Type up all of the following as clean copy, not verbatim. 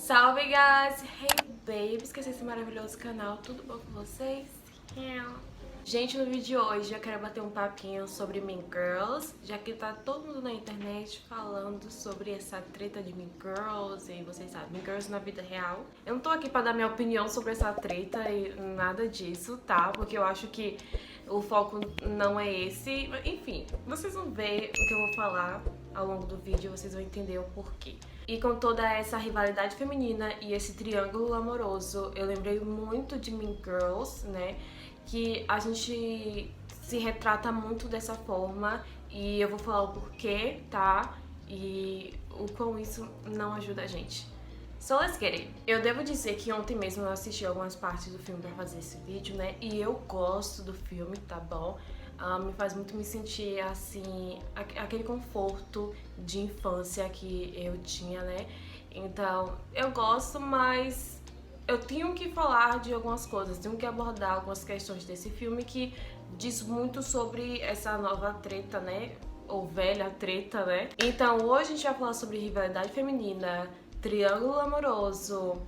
Salve, guys! Hey, babes! Que esse maravilhoso canal, tudo bom com vocês? Gente, no vídeo de hoje eu quero bater um papinho sobre Mean Girls, já que tá todo mundo na internet falando sobre essa treta de Mean Girls, e vocês sabem, Mean Girls na vida real. Eu não tô aqui pra dar minha opinião sobre essa treta e nada disso, tá? Porque eu acho que o foco não é esse. Enfim, vocês vão ver o que eu vou falar ao longo do vídeo, vocês vão entender o porquê. E com toda essa rivalidade feminina e esse triângulo amoroso, eu lembrei muito de Mean Girls, né? Que a gente se retrata muito dessa forma e eu vou falar o porquê, tá? E o quão isso não ajuda a gente. So let's get it. Eu devo dizer que ontem mesmo eu assisti algumas partes do filme pra fazer esse vídeo, né? E eu gosto do filme, tá bom? Me faz muito me sentir, assim, aquele conforto de infância que eu tinha, né? Então, eu gosto, mas eu tenho que falar de algumas coisas, tenho que abordar algumas questões desse filme que diz muito sobre essa nova treta, né? Ou velha treta, né? Então, hoje a gente vai falar sobre rivalidade feminina, triângulo amoroso,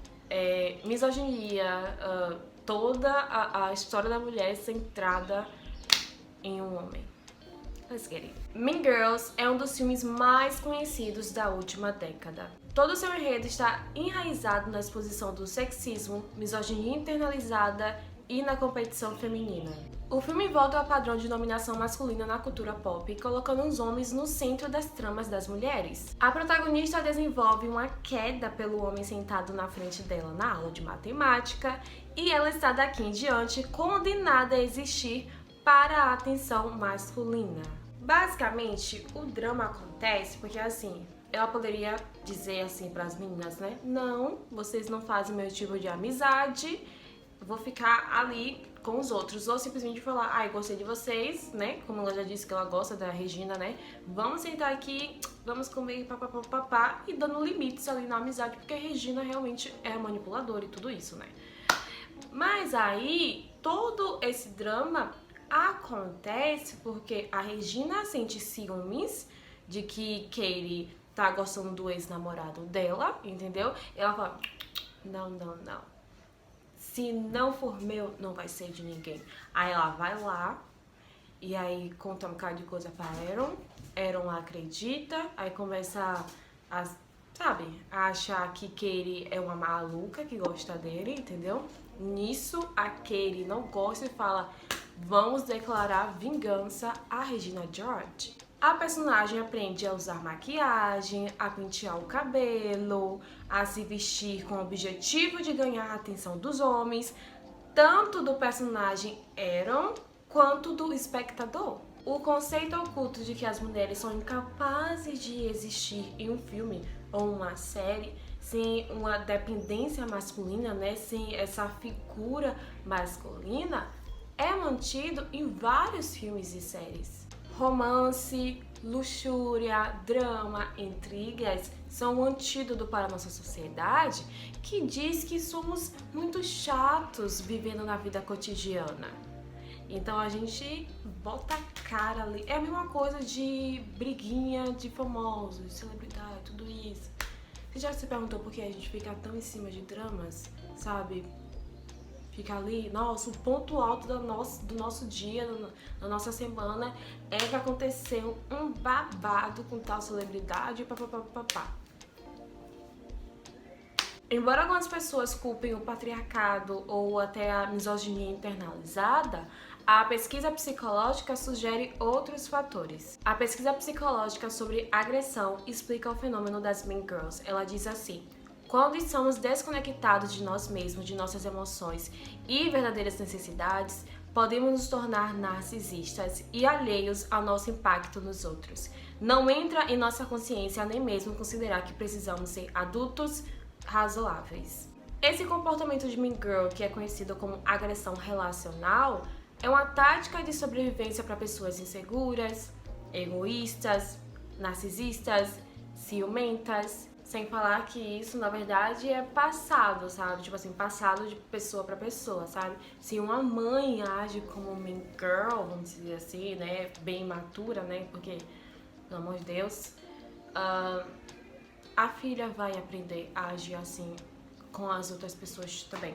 misoginia, toda a história da mulher centrada em um homem. Let's get it. Mean Girls é um dos filmes mais conhecidos da última década. Todo o seu enredo está enraizado na exposição do sexismo, misoginia internalizada e na competição feminina. O filme volta ao padrão de dominação masculina na cultura pop, colocando os homens no centro das tramas das mulheres. A protagonista desenvolve uma queda pelo homem sentado na frente dela na aula de matemática e ela está daqui em diante condenada a existir para a atenção masculina. Basicamente, o drama acontece porque, assim, ela poderia dizer assim para as meninas, né? Não, vocês não fazem meu tipo de amizade, eu vou ficar ali com os outros. Ou simplesmente falar, ai, gostei de vocês, né? Como ela já disse que ela gosta da Regina, né? Vamos sentar aqui, vamos comer papapá, e dando limites ali na amizade, porque a Regina realmente é manipuladora e tudo isso, né? Mas aí, todo esse drama acontece porque a Regina sente ciúmes de que Katie tá gostando do ex-namorado dela, entendeu? Ela fala, não, não, não. Se não for meu, não vai ser de ninguém. Aí ela vai lá e aí conta um bocado de coisa pra Aaron acredita, aí começa a achar que Katie é uma maluca que gosta dele, entendeu? Nisso, a Katie não gosta e fala, vamos declarar vingança a Regina George. A personagem aprende a usar maquiagem, a pentear o cabelo, a se vestir com o objetivo de ganhar a atenção dos homens, tanto do personagem Aaron quanto do espectador. O conceito oculto de que as mulheres são incapazes de existir em um filme ou uma série sem uma dependência masculina, né, sem essa figura masculina, é mantido em vários filmes e séries. Romance, luxúria, drama, intrigas são um antídoto para a nossa sociedade que diz que somos muito chatos vivendo na vida cotidiana. Então a gente bota a cara ali. É a mesma coisa de briguinha de famosos, celebridade, tudo isso. Você já se perguntou por que a gente fica tão em cima de dramas, sabe? Fica ali, nossa, o ponto alto do nosso dia, da nossa semana é que aconteceu um babado com tal celebridade, papapá. Embora algumas pessoas culpem o patriarcado ou até a misoginia internalizada, a pesquisa psicológica sugere outros fatores. A pesquisa psicológica sobre agressão explica o fenômeno das Mean Girls. Ela diz assim: quando estamos desconectados de nós mesmos, de nossas emoções e verdadeiras necessidades, podemos nos tornar narcisistas e alheios ao nosso impacto nos outros. Não entra em nossa consciência nem mesmo considerar que precisamos ser adultos razoáveis. Esse comportamento de Mean Girl, que é conhecido como agressão relacional, é uma tática de sobrevivência para pessoas inseguras, egoístas, narcisistas, ciumentas. Sem falar que isso, na verdade, é passado, sabe? Tipo assim, passado de pessoa pra pessoa, sabe? Se uma mãe age como Mean Girl, vamos dizer assim, né? Bem imatura, né? Porque, pelo amor de Deus, a filha vai aprender a agir assim com as outras pessoas também,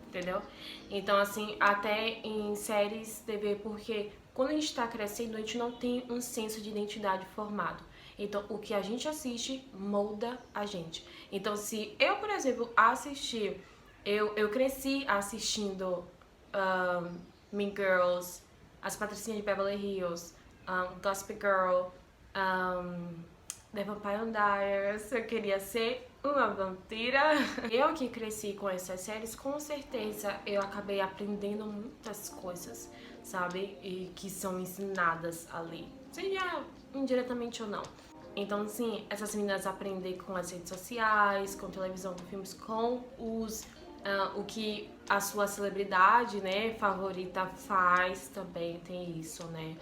entendeu? Então, assim, até em séries TV, porque quando a gente tá crescendo, a gente não tem um senso de identidade formado. Então, o que a gente assiste molda a gente. Então, se eu, por exemplo, assistir, eu cresci assistindo Mean Girls, As Patricinhas de Beverly Hills, Gossip Girl, The Vampire Diaries, eu queria ser uma vampira. Eu que cresci com essas séries, com certeza eu acabei aprendendo muitas coisas, sabe? E que são ensinadas ali, seja indiretamente ou não. Então, sim, essas meninas aprendem com as redes sociais, com televisão, com filmes, com o que a sua celebridade, né, favorita faz também, tem isso, né?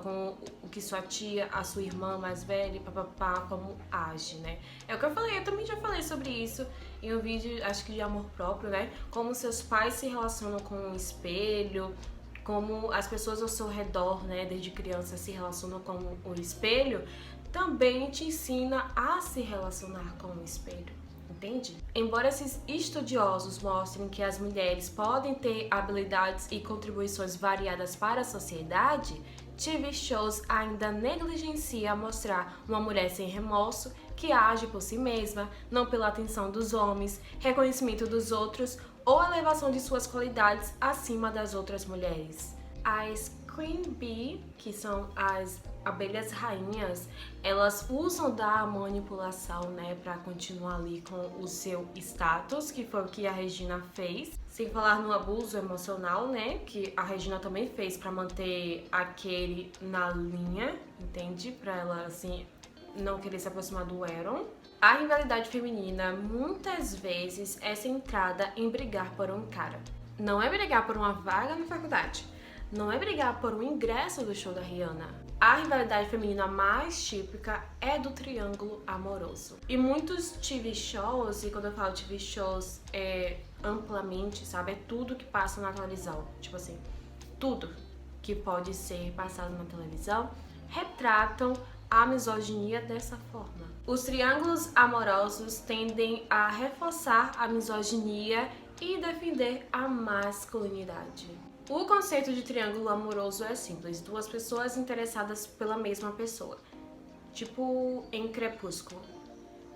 Com o que sua tia, a sua irmã mais velha, papapá, como age, né? É o que eu falei, eu também já falei sobre isso em um vídeo, acho que de amor próprio, né? Como seus pais se relacionam com o espelho, como as pessoas ao seu redor, né, desde criança se relacionam com o espelho, também te ensina a se relacionar com o espelho, entende? Embora esses estudiosos mostrem que as mulheres podem ter habilidades e contribuições variadas para a sociedade, TV shows ainda negligencia mostrar uma mulher sem remorso, que age por si mesma, não pela atenção dos homens, reconhecimento dos outros ou elevação de suas qualidades acima das outras mulheres. As Queen Bee, que são as abelhas rainhas, elas usam da manipulação, né, para continuar ali com o seu status, que foi o que a Regina fez. Sem falar no abuso emocional, né, que a Regina também fez para manter aquele na linha, entende? Para ela, assim, não querer se aproximar do Aaron. A rivalidade feminina muitas vezes é centrada em brigar por um cara. Não é brigar por uma vaga na faculdade. Não é brigar por um ingresso do show da Rihanna. A rivalidade feminina mais típica é do triângulo amoroso. E muitos TV shows, e quando eu falo TV shows, é amplamente, sabe? É tudo que passa na televisão. Tipo assim, tudo que pode ser passado na televisão retratam a misoginia dessa forma. Os triângulos amorosos tendem a reforçar a misoginia e defender a masculinidade. O conceito de triângulo amoroso é simples, duas pessoas interessadas pela mesma pessoa. Tipo em Crepúsculo.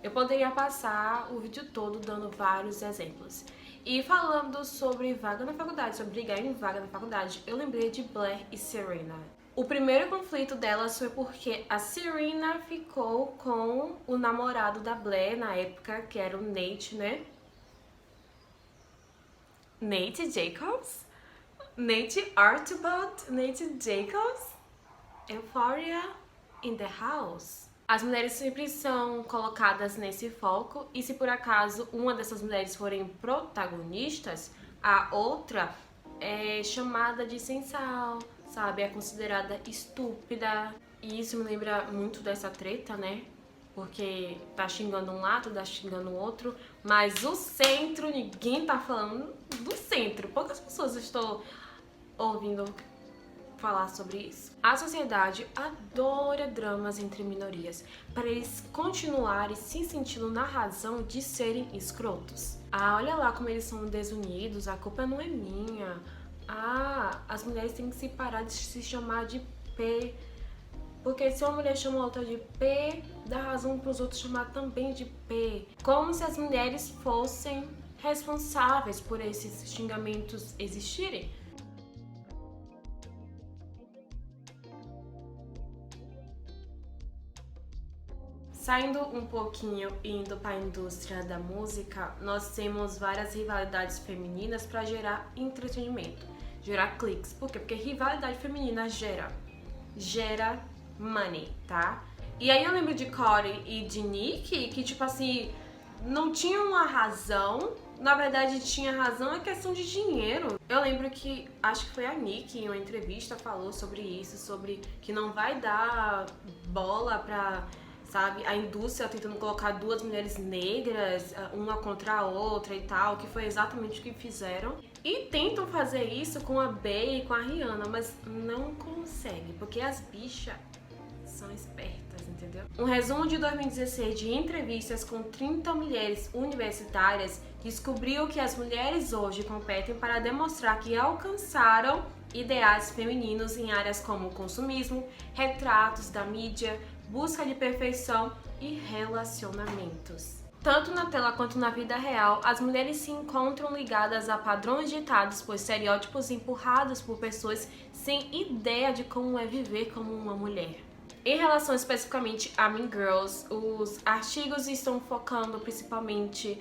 Eu poderia passar o vídeo todo dando vários exemplos. E falando sobre vaga na faculdade, sobre brigar em vaga na faculdade, eu lembrei de Blair e Serena. O primeiro conflito delas foi porque a Serena ficou com o namorado da Blair na época, que era o Nate, né? Nate Jacobs? Nate Archibald, Nate Jacobs, Euphoria in the House. As mulheres sempre são colocadas nesse foco e se por acaso uma dessas mulheres forem protagonistas, a outra é chamada de sensal, sabe? É considerada estúpida. E isso me lembra muito dessa treta, né? Porque tá xingando um lado, tá xingando o outro, mas o centro, ninguém tá falando do centro. Poucas pessoas estão ouvindo falar sobre isso. A sociedade adora dramas entre minorias, para eles continuarem se sentindo na razão de serem escrotos. Ah, olha lá como eles são desunidos, a culpa não é minha. Ah, as mulheres têm que se parar de se chamar de P. Porque se uma mulher chama a outra de P, dá razão para os outros chamar também de P. Como se as mulheres fossem responsáveis por esses xingamentos existirem. Saindo um pouquinho e indo para a indústria da música, nós temos várias rivalidades femininas para gerar entretenimento, gerar cliques. Por quê? Porque rivalidade feminina gera money, tá? E aí eu lembro de Corey e de Nick, que tipo assim, não tinham uma razão, na verdade tinha razão, é questão de dinheiro. Eu lembro que, acho que foi a Nick em uma entrevista falou sobre isso, sobre que não vai dar bola pra, sabe, a indústria tentando colocar duas mulheres negras, uma contra a outra e tal, que foi exatamente o que fizeram. E tentam fazer isso com a Bey e com a Rihanna, mas não conseguem, porque as bichas são espertas. entendeu? Um resumo de 2016 de entrevistas com 30 mulheres universitárias descobriu que as mulheres hoje competem para demonstrar que alcançaram ideais femininos em áreas como consumismo, retratos da mídia, busca de perfeição e relacionamentos. Tanto na tela quanto na vida real, as mulheres se encontram ligadas a padrões ditados por estereótipos empurrados por pessoas sem ideia de como é viver como uma mulher. Em relação especificamente a Mean Girls, os artigos estão focando principalmente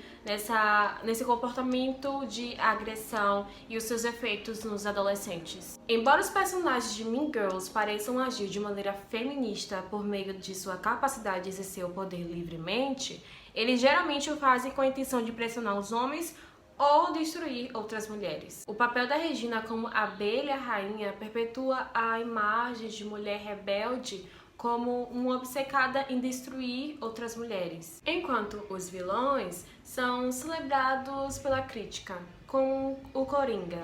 nesse comportamento de agressão e os seus efeitos nos adolescentes. Embora os personagens de Mean Girls pareçam agir de maneira feminista por meio de sua capacidade de exercer o poder livremente, eles geralmente o fazem com a intenção de pressionar os homens ou destruir outras mulheres. O papel da Regina como abelha rainha perpetua a imagem de mulher rebelde como uma obcecada em destruir outras mulheres, enquanto os vilões são celebrados pela crítica, como o Coringa.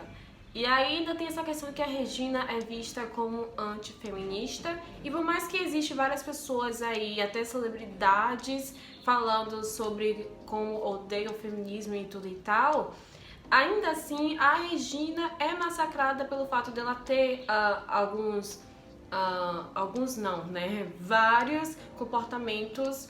E ainda tem essa questão que a Regina é vista como antifeminista, e por mais que existe várias pessoas aí, até celebridades, falando sobre como odeiam o feminismo e tudo e tal, ainda assim a Regina é massacrada pelo fato dela ter vários comportamentos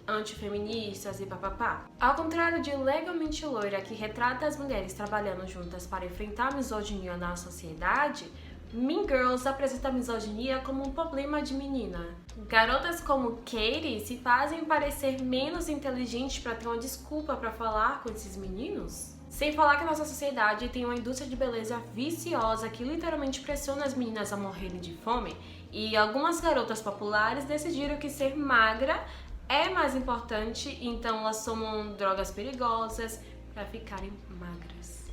antifeministas e papapá. Ao contrário de Legalmente Loira, que retrata as mulheres trabalhando juntas para enfrentar a misoginia na sociedade, Mean Girls apresenta a misoginia como um problema de menina. Garotas como Katie se fazem parecer menos inteligentes para ter uma desculpa para falar com esses meninos. Sem falar que nossa sociedade tem uma indústria de beleza viciosa que literalmente pressiona as meninas a morrerem de fome, e algumas garotas populares decidiram que ser magra é mais importante, então elas tomam drogas perigosas para ficarem magras.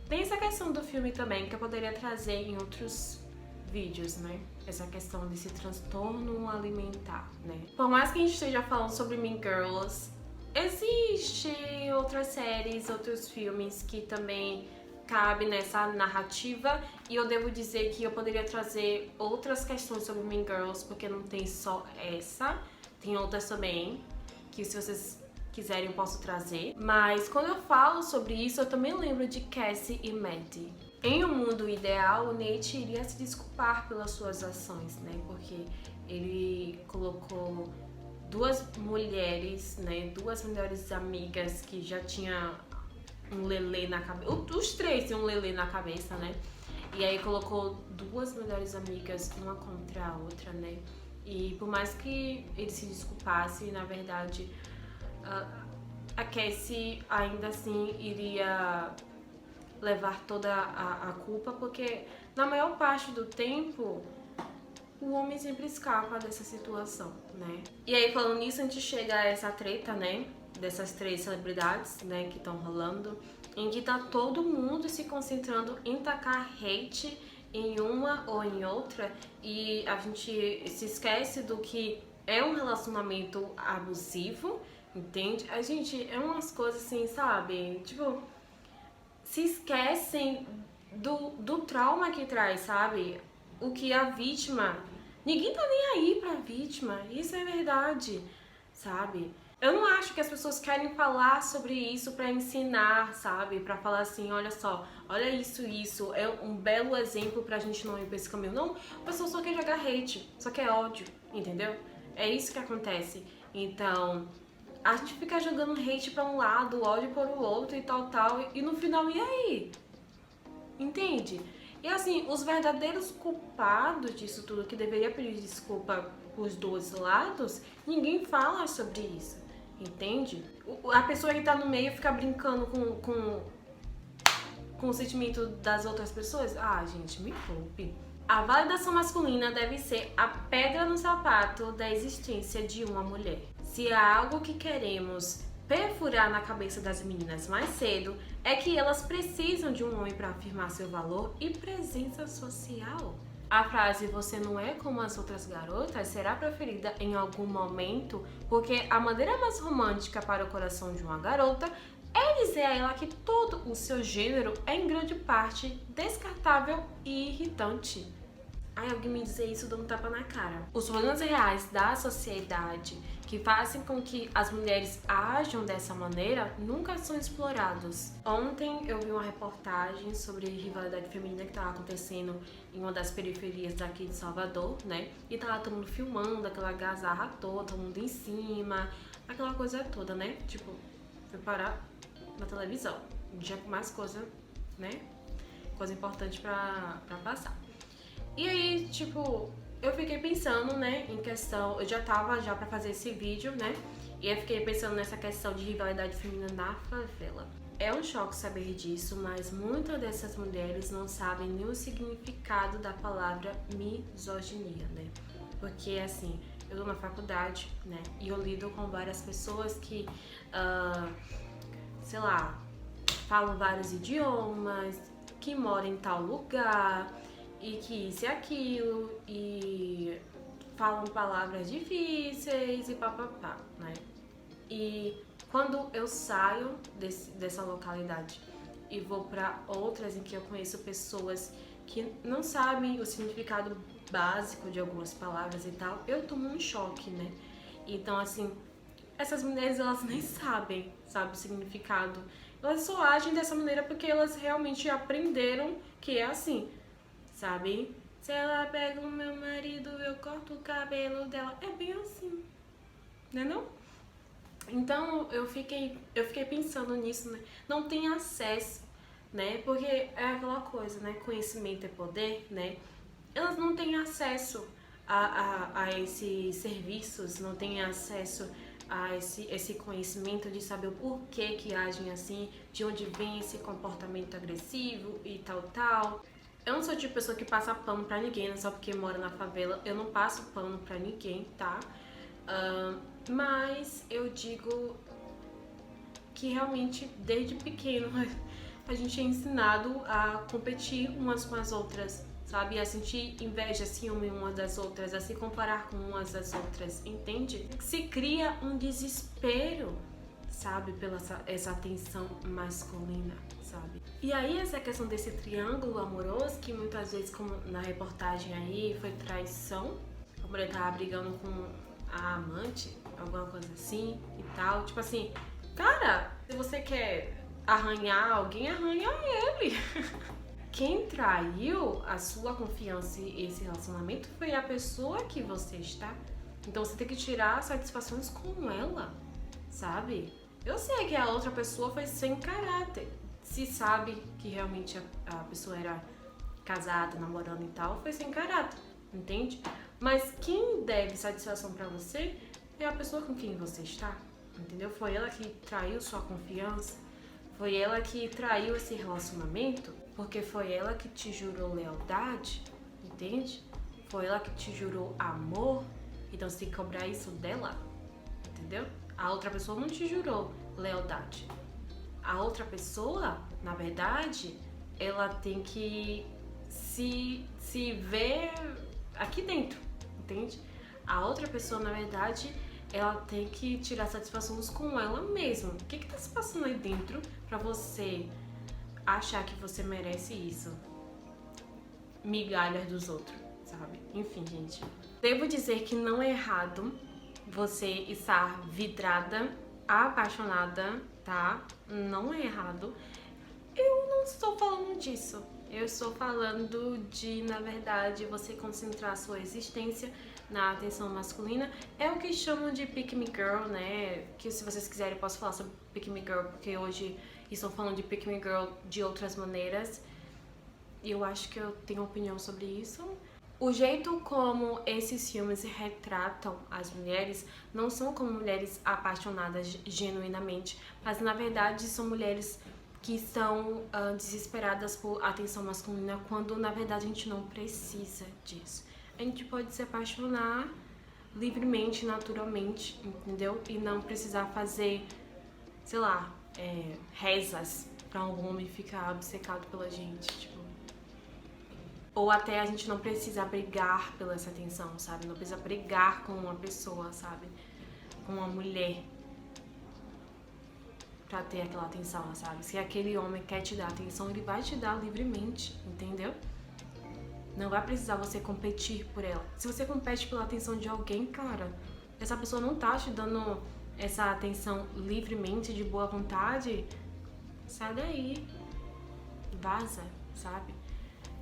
Tem essa questão do filme também que eu poderia trazer em outros vídeos, né? Essa questão desse transtorno alimentar, né? Por mais que a gente esteja falando sobre Mean Girls, existem outras séries, outros filmes que também cabem nessa narrativa, e eu devo dizer que eu poderia trazer outras questões sobre Mean Girls, porque não tem só essa, tem outras também, que se vocês quiserem eu posso trazer. Mas quando eu falo sobre isso, eu também lembro de Cassie e Maddie. Em um mundo ideal, o Nate iria se desculpar pelas suas ações, né? Porque ele colocou duas mulheres, né? Duas melhores amigas que já tinha um lelê na cabeça. Os três tinham um lelê na cabeça, né? E aí colocou duas melhores amigas uma contra a outra, né? E por mais que ele se desculpasse, na verdade, a Cassie ainda assim iria levar toda a culpa, porque na maior parte do tempo o homem sempre escapa dessa situação, né? E aí, falando nisso, a gente chega a essa treta, né? Dessas três celebridades, né? Que estão rolando, em que tá todo mundo se concentrando em tacar hate em uma ou em outra, e a gente se esquece do que é um relacionamento abusivo, entende? A gente, é umas coisas assim, sabe? Tipo, se esquecem do trauma que traz, sabe? O que a vítima... Ninguém tá nem aí pra vítima, isso é verdade, sabe? Eu não acho que as pessoas querem falar sobre isso pra ensinar, sabe? Pra falar assim, olha só, olha isso é um belo exemplo pra gente não ir pra esse caminho. Não, a pessoa só quer jogar hate, só quer ódio, entendeu? É isso que acontece. Então, a gente fica jogando hate pra um lado, ódio para o outro e tal, e no final, e aí? Entende? E assim, os verdadeiros culpados disso tudo, que deveria pedir desculpa pros dois lados, ninguém fala sobre isso. Entende? A pessoa que tá no meio fica brincando com o sentimento das outras pessoas. Ah, gente, me poupe. A validação masculina deve ser a pedra no sapato da existência de uma mulher. Se há algo que queremos perfurar na cabeça das meninas mais cedo, é que elas precisam de um homem para afirmar seu valor e presença social. A frase "você não é como as outras garotas" será preferida em algum momento, porque a maneira mais romântica para o coração de uma garota é dizer a ela que todo o seu gênero é em grande parte descartável e irritante. Aí alguém me dizer isso dá um tapa na cara. Os problemas reais da sociedade que fazem com que as mulheres ajam dessa maneira nunca são explorados. Ontem eu vi uma reportagem sobre rivalidade feminina que estava acontecendo em uma das periferias daqui de Salvador, né? E tava todo mundo filmando, aquela algazarra toda, todo mundo em cima, aquela coisa toda, né? Tipo, foi parar na televisão. Já com mais coisa, né? Coisa importante pra passar. E aí, tipo, eu fiquei pensando, né, em questão... Eu já tava pra fazer esse vídeo, né? E eu fiquei pensando nessa questão de rivalidade feminina na favela. É um choque saber disso, mas muitas dessas mulheres não sabem nem o significado da palavra misoginia, né? Porque, assim, eu tô na faculdade, né? E eu lido com várias pessoas que, sei lá, falam vários idiomas, que moram em tal lugar... e que isso e aquilo, e falam palavras difíceis e papapá, né? E quando eu saio dessa localidade e vou pra outras em que eu conheço pessoas que não sabem o significado básico de algumas palavras e tal, eu tomo um choque, né? Então, assim, essas mulheres, elas nem sabem, sabe, o significado. Elas só agem dessa maneira porque elas realmente aprenderam que é assim. Sabe? Se ela pega o meu marido, eu corto o cabelo dela. É bem assim, né não? Então eu fiquei pensando nisso, né? Não tem acesso, né? Porque é aquela coisa, né? Conhecimento é poder, né? Elas não têm acesso a esses serviços, não têm acesso a esse conhecimento de saber o porquê que agem assim, de onde vem esse comportamento agressivo e tal. Eu não sou o tipo de pessoa que passa pano pra ninguém, não só porque mora na favela. Eu não passo pano pra ninguém, tá? Mas eu digo que realmente, desde pequeno, a gente é ensinado a competir umas com as outras, sabe? A sentir inveja, ciúme umas das outras, a se comparar com umas das outras, entende? Se cria um desespero, sabe? Pela essa atenção masculina, sabe? E aí essa questão desse triângulo amoroso, que muitas vezes, como na reportagem aí, foi traição. A mulher tava brigando com a amante, alguma coisa assim e tal. Tipo assim, cara, se você quer arranhar alguém, arranha ele. Quem traiu a sua confiança e esse relacionamento foi a pessoa que você está. Então você tem que tirar satisfações com ela, sabe? Eu sei que a outra pessoa foi sem caráter. Se sabe que realmente a pessoa era casada, namorando e tal, foi sem caráter, entende? Mas quem deve satisfação pra você é a pessoa com quem você está, entendeu? Foi ela que traiu sua confiança, foi ela que traiu esse relacionamento, porque foi ela que te jurou lealdade, entende? Foi ela que te jurou amor, então você tem que cobrar isso dela, entendeu? A outra pessoa não te jurou lealdade. A outra pessoa, na verdade, ela tem que se ver aqui dentro, entende? A outra pessoa, na verdade, ela tem que tirar satisfações com ela mesma. O que tá se passando aí dentro pra você achar que você merece isso? Migalhas dos outros, sabe? Enfim, gente. Devo dizer que não é errado você estar vidrada, apaixonada, tá? Não é errado. Eu não estou falando disso. Eu estou falando de, na verdade, você concentrar a sua existência na atenção masculina. É o que chamam de Pick Me Girl, né? Que se vocês quiserem eu posso falar sobre Pick Me Girl, porque hoje estou falando de Pick Me Girl de outras maneiras. E eu acho que eu tenho opinião sobre isso. O jeito como esses filmes retratam as mulheres não são como mulheres apaixonadas genuinamente, mas na verdade são mulheres que estão desesperadas por atenção masculina, quando na verdade a gente não precisa disso. A gente pode se apaixonar livremente, naturalmente, entendeu? E não precisar fazer, sei lá, rezas pra um homem ficar obcecado pela gente, tipo. Ou até a gente não precisa brigar pela essa atenção, sabe? Não precisa brigar com uma pessoa, sabe? Com uma mulher pra ter aquela atenção, sabe? Se aquele homem quer te dar atenção, ele vai te dar livremente, entendeu? Não vai precisar você competir por ela. Se você compete pela atenção de alguém, cara, essa pessoa não tá te dando essa atenção livremente, de boa vontade, sai daí. Vaza, sabe?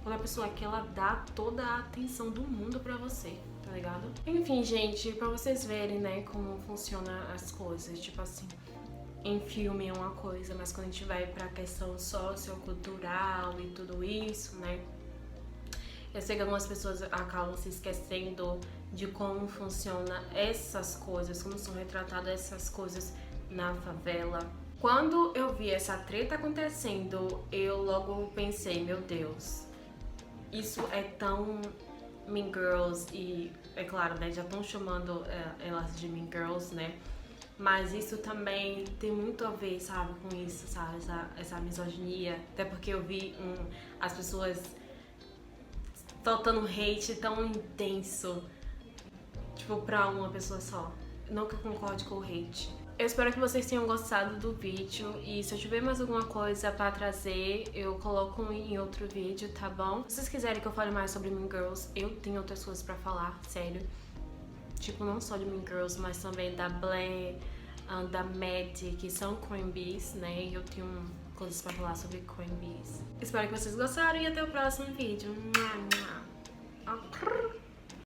Quando a pessoa quer, ela dá toda a atenção do mundo pra você, tá ligado? Enfim, gente, pra vocês verem, né, como funciona as coisas. Tipo assim, em filme é uma coisa, mas quando a gente vai pra questão sociocultural e tudo isso, né? Eu sei que algumas pessoas acabam se esquecendo de como funciona essas coisas, como são retratadas essas coisas na favela. Quando eu vi essa treta acontecendo, eu logo pensei, meu Deus, isso é tão Mean Girls e, é claro, né, já estão chamando elas de Mean Girls, né? Mas isso também tem muito a ver, sabe, com isso, sabe? Essa misoginia. Até porque eu vi as pessoas soltando hate tão intenso, tipo, pra uma pessoa só. Não que eu concorde com o hate. Eu espero que vocês tenham gostado do vídeo e se eu tiver mais alguma coisa pra trazer, eu coloco em outro vídeo, tá bom? Se vocês quiserem que eu fale mais sobre Mean Girls, eu tenho outras coisas pra falar, sério. Tipo, não só de Mean Girls, mas também da Blair, da Mad, que são Queen Bees, né? E eu tenho coisas pra falar sobre Queen Bees. Espero que vocês gostaram e até o próximo vídeo.